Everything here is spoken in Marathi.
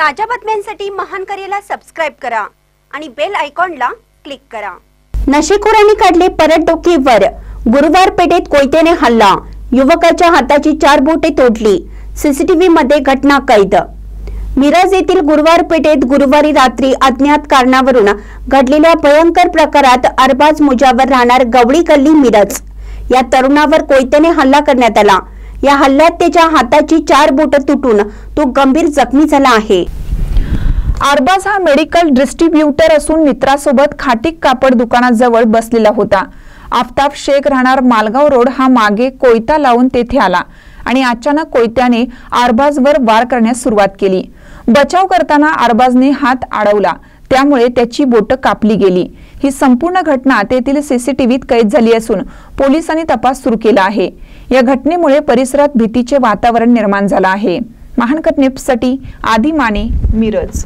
ताज्या बातम्यांसाठी महान करेला सबस्क्राइब करा आणि बेल आयकॉनला क्लिक करा। नशेखोरांनी काढले परत डोके वर। गुरुवार पेठेत कोयत्याने हल्ला, युवकाच्या हाताची 4 बोटे तोडली। सीसीटीव्ही मध्ये घटना कैद। मिरज येथील गुरुवार पेठेत गुरुवारी रात्री अज्ञात कारणावरून घडलेल्या भयंकर प्रकारात अरबाज मुजावर राहणार गवळी गल्ली मिरज या तरुणावर कोयत्याने हल्ला करण्यात आला। या हल्ल्यात त्याच्या हाताची 4 बोटे तुटून तो गंभीर जखमी झाला आहे। अरबाज हा मेडिकल डिस्ट्रीब्युटर असून मित्रासोबत खाटीक कापड दुकानाजवळ बसलेला होता। आफताब शेख राहणार मालगाव रोड हा मागे कोयता लावून तेथे आला आणि अचानक कोयत्याने अरबाजवर वार करण्यास सुरुवात केली। बचाव करताना अरबाजने हात अडवला, त्यामुळे त्याची बोट कापली गेली। ही संपूर्ण घटना तेथील सीसीटीव्हीत कैद झाली असून पोलिसांनी तपास सुरू केला आहे। या घटनेमुळे परिसरात भीतीचे वातावरण निर्माण झाले आहे। महान न्यूजसाठी आदी माने, मिरज।